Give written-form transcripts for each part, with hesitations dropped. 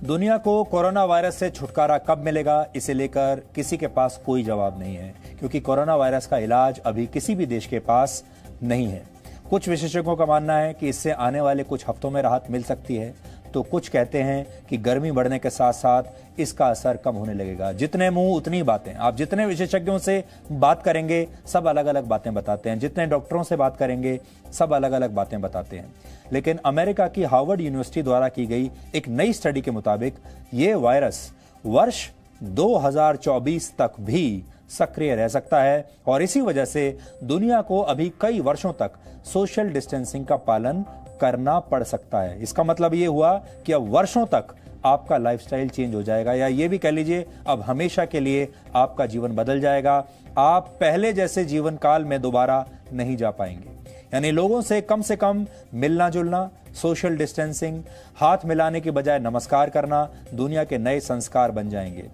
दुनिया को corona virus से छुटकारा कब मिलेगा, इसे लेकर किसी के पास कोई जवाब नहीं है, क्योंकि कोरोना वायरस का इलाज अभी किसी भी देश के पास नहीं है। कुछ विशेषज्ञों का मानना है कि इससे आने वाले कुछ हफ्तों में राहत मिल सकती है, तो कुछ कहते हैं कि गर्मी बढ़ने के साथ साथ इसका असर कम होने लगेगा। जितने मुंह उतनी बातें। आप जितने विशेषज्ञों से बात करेंगे सब अलग अलग बातें बताते हैं, जितने डॉक्टरों से बात करेंगे सब अलग अलग बातें बताते हैं। लेकिन अमेरिका की हार्वर्ड यूनिवर्सिटी द्वारा की गई एक नई स्टडी के मुताबिक ये वायरस वर्ष 2024 तक भी सक्रिय रह सकता है और इसी वजह से दुनिया को अभी कई वर्षों तक सोशल डिस्टेंसिंग का पालन करना पड़ सकता है। इसका मतलब ये हुआ कि अब वर्षों तक आपका लाइफस्टाइल चेंज हो जाएगा, या ये भी कह लीजिए अब हमेशा के लिए आपका जीवन बदल जाएगा। आप पहले जैसे जीवन काल में दोबारा नहीं जा पाएंगे। यानी लोगों से कम मिलना जुलना, सोशल डिस्टेंसिंग, हाथ मिलाने की बजाय नमस्कार करना दुनिया के नए संस्कार बन जाएंगे।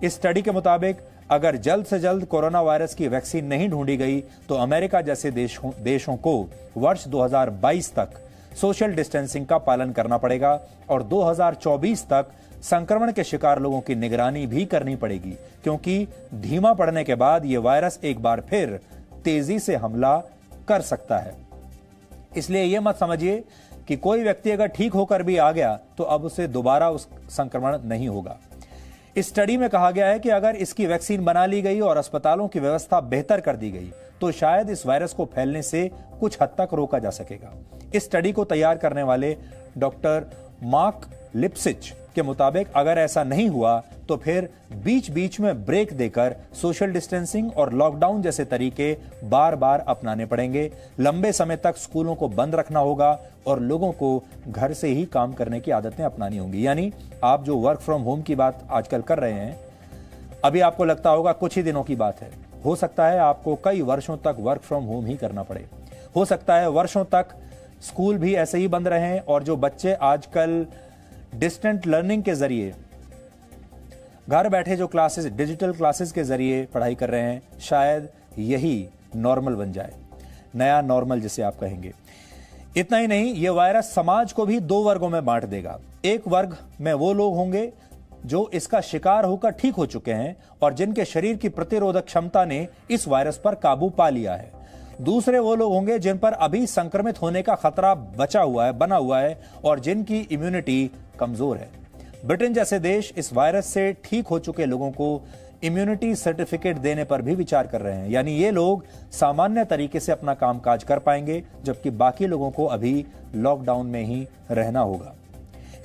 इस स्टडी के मुताबिक अगर जल्द से जल्द कोरोना वायरस की वैक्सीन नहीं ढूंढी गई तो अमेरिका जैसे देशों को वर्ष 2022 तक सोशल डिस्टेंसिंग का पालन करना पड़ेगा और 2024 तक संक्रमण के शिकार लोगों की निगरानी भी करनी पड़ेगी, क्योंकि धीमा पड़ने के बाद यह वायरस एक बार फिर तेजी से हमला कर सकता है। इसलिए यह मत समझिए कि कोई व्यक्ति अगर ठीक होकर भी आ गया तो अब उसे दोबारा उस संक्रमण नहीं होगा। इस स्टडी में कहा गया है कि अगर इसकी वैक्सीन बना ली गई और अस्पतालों की व्यवस्था बेहतर कर दी गई तो शायद इस वायरस को फैलने से कुछ हद तक रोका जा सकेगा। इस स्टडी को तैयार करने वाले डॉक्टर मार्क लिप्सिच के मुताबिक अगर ऐसा नहीं हुआ तो फिर बीच बीच में ब्रेक देकर सोशल डिस्टेंसिंग और लॉकडाउन जैसे तरीके बार बार अपनाने पड़ेंगे। लंबे समय तक स्कूलों को बंद रखना होगा और लोगों को घर से ही काम करने की आदतें अपनानी होंगी। यानी आप जो वर्क फ्रॉम होम की बात आजकल कर रहे हैं, अभी आपको लगता होगा कुछ ही दिनों की बात है, हो सकता है आपको कई वर्षों तक वर्क फ्रॉम होम ही करना पड़े। हो सकता है वर्षों तक स्कूल भी ऐसे ही बंद रहें और जो बच्चे आजकल डिस्टेंट लर्निंग के जरिए घर बैठे जो क्लासेस, डिजिटल क्लासेस के जरिए पढ़ाई कर रहे हैं, शायद यही नॉर्मल बन जाए, नया नॉर्मल जिसे आप कहेंगे। इतना ही नहीं, यह वायरस समाज को भी दो वर्गों में बांट देगा। एक वर्ग में वो लोग होंगे जो इसका शिकार होकर ठीक हो चुके हैं और जिनके शरीर की प्रतिरोधक क्षमता ने इस वायरस पर काबू पा लिया है। दूसरे वो लोग होंगे जिन पर अभी संक्रमित होने का खतरा बना हुआ है और जिनकी इम्यूनिटी कमजोर है। ब्रिटेन जैसे देश इस वायरस से ठीक हो चुके लोगों को इम्यूनिटी सर्टिफिकेट देने पर भी विचार कर रहे हैं। यानी ये लोग सामान्य तरीके से अपना कामकाज कर पाएंगे, जबकि बाकी लोगों को अभी लॉकडाउन में ही रहना होगा।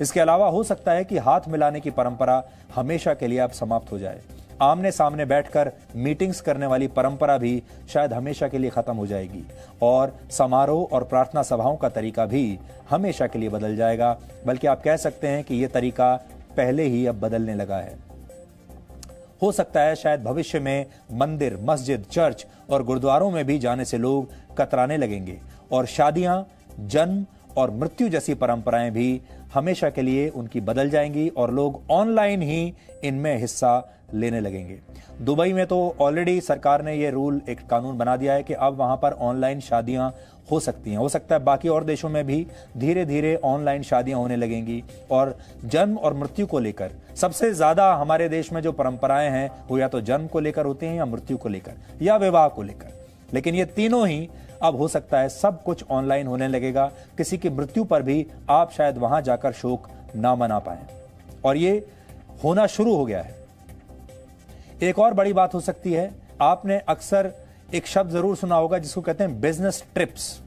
इसके अलावा हो सकता है कि हाथ मिलाने की परंपरा हमेशा के लिए अब समाप्त हो जाए। आमने सामने बैठकर मीटिंग्स करने वाली परंपरा भी शायद हमेशा के लिए खत्म हो जाएगी और समारोह और प्रार्थना सभाओं का तरीका भी हमेशा के लिए बदल जाएगा। बल्कि आप कह सकते हैं कि यह तरीका पहले ही अब बदलने लगा है। हो सकता है शायद भविष्य में मंदिर, मस्जिद, चर्च और गुरुद्वारों में भी जाने से लोग कतराने लगेंगे और शादियां, जन्म और मृत्यु जैसी परंपराएं भी हमेशा के लिए उनकी बदल जाएंगी और लोग ऑनलाइन ही इनमें हिस्सा लेने लगेंगे। दुबई में तो ऑलरेडी सरकार ने यह रूल, एक कानून बना दिया है कि अब वहां पर ऑनलाइन शादियां हो सकती हैं। हो सकता है बाकी और देशों में भी धीरे धीरे ऑनलाइन शादियां होने लगेंगी। और जन्म और मृत्यु को लेकर सबसे ज्यादा हमारे देश में जो परंपराएं हैं वो या तो जन्म को लेकर होती हैं या मृत्यु को लेकर या विवाह को लेकर, लेकिन ये तीनों ही अब हो सकता है सब कुछ ऑनलाइन होने लगेगा। किसी की मृत्यु पर भी आप शायद वहां जाकर शोक ना मना पाएं और ये होना शुरू हो गया है। एक और बड़ी बात हो सकती है, आपने अक्सर एक शब्द जरूर सुना होगा जिसको कहते हैं बिजनेस ट्रिप्स।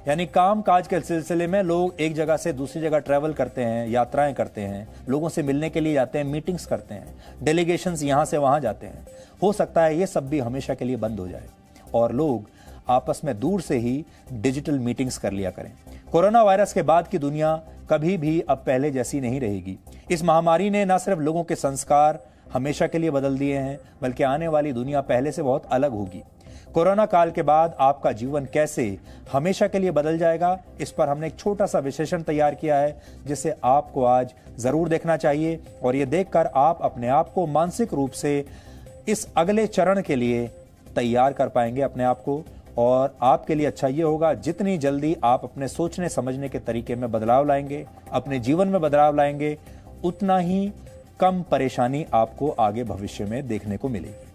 यानी काम काज के सिलसिले में लोग एक जगह से दूसरी जगह ट्रैवल करते हैं, यात्राएं करते हैं, लोगों से मिलने के लिए जाते हैं, मीटिंग्स करते हैं, डेलीगेशंस यहां से वहां जाते हैं। हो सकता है ये सब भी हमेशा के लिए बंद हो जाए और लोग आपस में दूर से ही डिजिटल मीटिंग्स कर लिया करें। कोरोना वायरस के बाद की दुनिया कभी भी अब पहले जैसी नहीं रहेगी। इस महामारी ने न सिर्फ लोगों के संस्कार हमेशा के लिए बदल दिए हैं, बल्कि आने वाली दुनिया पहले से बहुत अलग होगी। कोरोना काल के बाद आपका जीवन कैसे हमेशा के लिए बदल जाएगा, इस पर हमने एक छोटा सा विश्लेषण तैयार किया है जिसे आपको आज जरूर देखना चाहिए और ये देखकर आप अपने आप को मानसिक रूप से इस अगले चरण के लिए तैयार कर पाएंगे अपने आप को। और आपके लिए अच्छा ये होगा जितनी जल्दी आप अपने सोचने समझने के तरीके में बदलाव लाएंगे, अपने जीवन में बदलाव लाएंगे, उतना ही कम परेशानी आपको आगे भविष्य में देखने को मिलेगी।